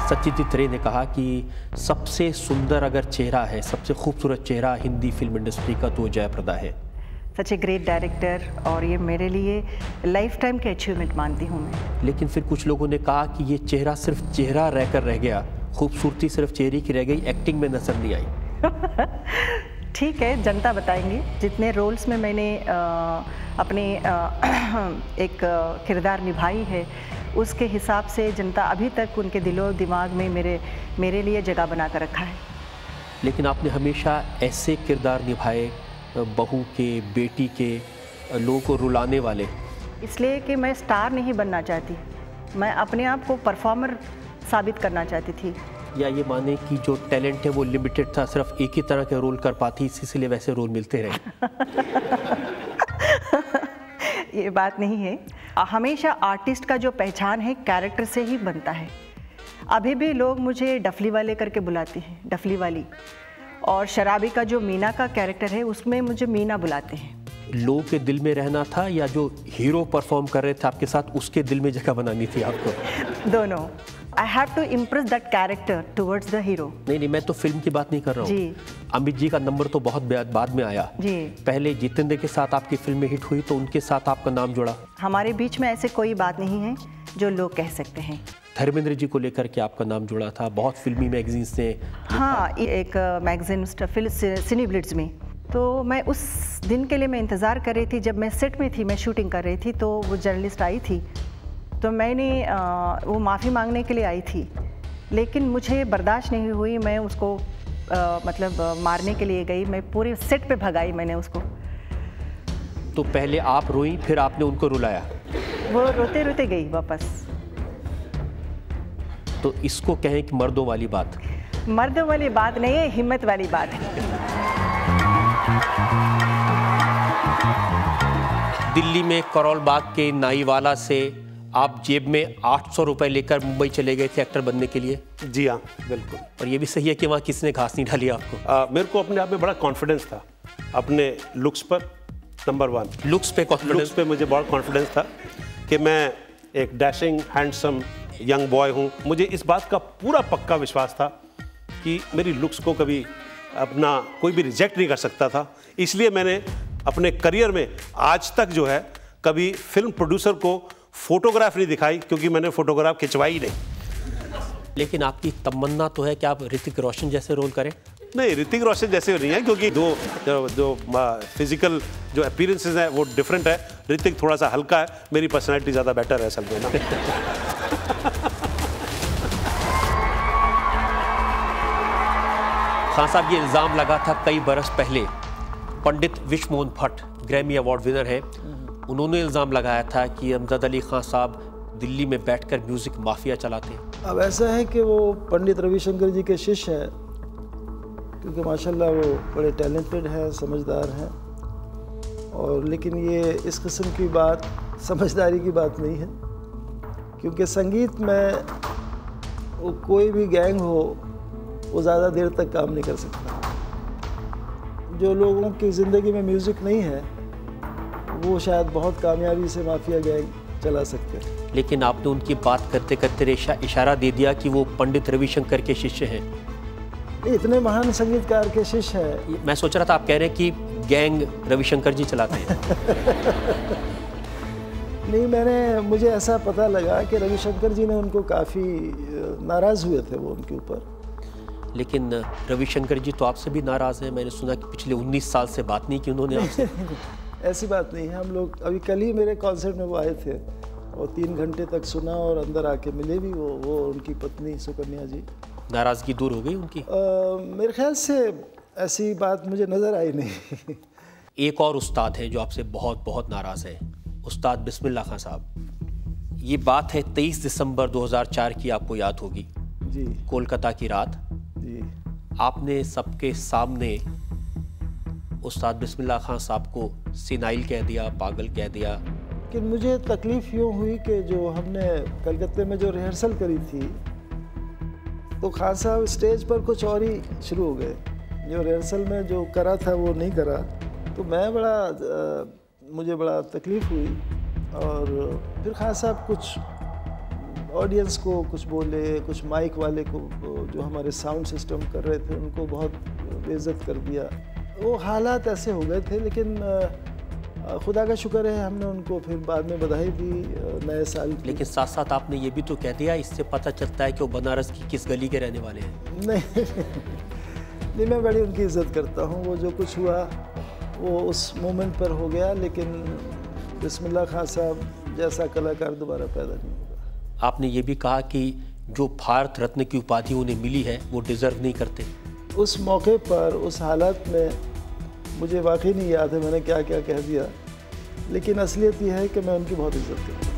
सत्यजीत रे ने कहा कि सबसे सुंदर अगर चेहरा है, सबसे खूबसूरत चेहरा हिंदी फिल्म इंडस्ट्री का तो जयाप्रदा है। सच ए ग्रेट डायरेक्टर, और ये मेरे लिए लाइफ टाइम की अचीवमेंट मानती हूँ मैं। लेकिन फिर कुछ लोगों ने कहा कि ये चेहरा सिर्फ चेहरा रहकर रह गया, खूबसूरती सिर्फ चेहरे की रह गई, एक्टिंग में नजर नहीं आई। ठीक है, जनता बताएंगी। जितने रोल्स में मैंने अपने एक किरदार निभाई है, उसके हिसाब से जनता अभी तक उनके दिलो दिमाग में मेरे लिए जगह बना कर रखा है। लेकिन आपने हमेशा ऐसे किरदार निभाए, बहू के, बेटी के, लोगों को रुलाने वाले। इसलिए कि मैं स्टार नहीं बनना चाहती, मैं अपने आप को परफॉर्मर साबित करना चाहती थी। या ये माने कि जो टैलेंट है वो लिमिटेड था, सिर्फ एक ही तरह के रोल कर पाती, इसीलिए वैसे रोल मिलते रहे। ये बात नहीं है। हमेशा आर्टिस्ट का जो पहचान है कैरेक्टर से ही बनता है। अभी भी लोग मुझे डफली वाले करके बुलाते हैं, डफली वाली। और शराबी का जो मीना का कैरेक्टर है उसमें मुझे मीना बुलाते हैं। लोगों के दिल में रहना था या जो हीरो परफॉर्म कर रहे थे आपके साथ उसके दिल में जगह बनानी थी आपको? दोनों। I have to impress that character towards the hero. नहीं, मैं तो फिल्म की बात नहीं कर रहा हूँ जी। अमित जी का नंबर तो बहुत बाद में आया जी। पहले जितेंद्र के साथ आपकी फिल्म में हिट हुई तो उनके साथ आपका नाम जुड़ा। हमारे बीच में ऐसे कोई बात नहीं है जो लोग कह सकते हैं। धर्मेंद्र जी को लेकर के आपका नाम जुड़ा था, बहुत फिल्मी मैगजीन्स ने। हाँ, एक मैगजीन सिनी ब्लिट्ज में। तो मैं उस दिन के लिए मैं इंतज़ार कर रही थी। जब मैं सेट में थी, मैं शूटिंग कर रही थी, तो वो जर्नलिस्ट आई थी, तो मैंने वो माफ़ी मांगने के लिए आई थी, लेकिन मुझे बर्दाश्त नहीं हुई। मैं उसको मारने के लिए गई, मैं पूरे सेट पे भगाई मैंने उसको। तो पहले आप रोई, फिर आपने उनको रुलाया? वो रोते रोते गई वापस। तो इसको कहें कि मर्दों वाली बात? मर्दों वाली बात नहीं है, हिम्मत वाली बात है। दिल्ली में करोल बाग के नाईवाला से आप जेब में 800 रुपए लेकर मुंबई चले गए थे एक्टर बनने के लिए? जी हाँ, बिल्कुल। और ये भी सही है कि वहाँ किसने घास नहीं डाली आपको? मेरे को अपने आप में बड़ा कॉन्फिडेंस था, अपने लुक्स पर। नंबर 1 लुक्स पे कॉन्फिडेंस? लुक्स पे मुझे बहुत कॉन्फिडेंस था कि मैं एक डैशिंग हैंडसम यंग बॉय हूँ। मुझे इस बात का पूरा पक्का विश्वास था कि मेरी लुक्स को कभी अपना कोई भी रिजेक्ट नहीं कर सकता था। इसलिए मैंने अपने करियर में आज तक जो है कभी फिल्म प्रोड्यूसर को फोटोग्राफ नहीं दिखाई, क्योंकि मैंने फोटोग्राफ खिंचवाई नहीं। लेकिन आपकी तमन्ना तो है कि आप ऋतिक रोशन जैसे रोल करें? नहीं, ऋतिक रोशन जैसे नहीं है, क्योंकि जो फिजिकल जो अपीयरेंसेस है वो डिफरेंट है। ऋतिक थोड़ा सा हल्का है, मेरी पर्सनैलिटी ज़्यादा बेटर है असल में ना। खान साहब, ये इल्ज़ाम लगा था कई बरस पहले, पंडित विश्व Mohan Bhatt Grammy award winner हैं, उन्होंने इल्ज़ाम लगाया था कि अमजद अली खान साहब दिल्ली में बैठकर म्यूज़िक माफिया चलाते हैं। अब ऐसा है कि वो पंडित रविशंकर जी के शिष्य हैं, क्योंकि माशाल्लाह वो बड़े टैलेंटेड हैं, समझदार हैं। और लेकिन ये इस किस्म की बात समझदारी की बात नहीं है, क्योंकि संगीत में वो कोई भी गैंग हो वो ज़्यादा देर तक काम नहीं कर सकता। जो लोगों की ज़िंदगी में म्यूज़िक नहीं है वो शायद बहुत कामयाबी से माफिया गैंग चला सकते हैं। लेकिन आपने उनकी बात करते करते इशारा दे दिया कि वो पंडित रविशंकर के शिष्य हैं। इतने महान संगीतकार के शिष्य हैं। मैं सोच रहा था आप कह रहे हैं कि गैंग रविशंकर जी चलाते हैं। नहीं, मुझे ऐसा पता लगा कि रविशंकर जी ने उनको काफ़ी नाराज़ हुए थे वो उनके ऊपर। लेकिन रविशंकर जी तो आपसे भी नाराज़ हैं। मैंने सुना कि पिछले 19 साल से बात नहीं की उन्होंने आपसे। ऐसी बात नहीं है। हम लोग अभी कल ही मेरे कॉन्सर्ट में वो आए थे और 3 घंटे तक सुना और अंदर आके मिले भी वो उनकी पत्नी सुकन्या जी। नाराज़गी दूर हो गई उनकी? मेरे ख्याल से ऐसी बात मुझे नज़र आई नहीं। एक और उस्ताद हैं जो आपसे बहुत बहुत नाराज़ हैं, उस्ताद बिस्मिल्लाह खान साहब। ये बात है 23 दिसंबर 2004 की, आपको याद होगी जी। कोलकाता की रात जी। आपने सबके सामने उस्ताद बिस्मिल्लाह खान साहब को सिनाइल कह दिया, पागल कह दिया। लेकिन मुझे तकलीफ़ यूँ हुई कि जो हमने कलकत्ते में जो रिहर्सल करी थी, तो खान साहब स्टेज पर कुछ और ही शुरू हो गए। जो रिहर्सल में जो करा था वो नहीं करा, तो मैं मुझे बड़ा तकलीफ़ हुई। और फिर खान साहब कुछ ऑडियंस को कुछ बोले, कुछ माइक वाले को जो हमारे साउंड सिस्टम कर रहे थे उनको बहुत बेइज्जत कर दिया। वो हालात ऐसे हो गए थे, लेकिन खुदा का शुक्र है हमने उनको फिर बाद में बधाई दी नए साल की। लेकिन साथ साथ आपने ये भी तो कह दिया, इससे पता चलता है कि वो बनारस की किस गली के रहने वाले हैं। नहीं, मैं बड़ी उनकी इज़्ज़त करता हूँ। वो जो कुछ हुआ वो उस मोमेंट पर हो गया, लेकिन बिस्मिल्लाह खान साहब जैसा कलाकार दोबारा पैदा नहीं होगा। आपने ये भी कहा कि जो भारत रत्न की उपाधि उन्हें मिली है वो डिज़र्व नहीं करते। उस मौके पर, उस हालत में मुझे वाकई नहीं याद है मैंने क्या क्या कह दिया, लेकिन असलियत यह है कि मैं उनकी बहुत इज़्ज़त करता हूँ।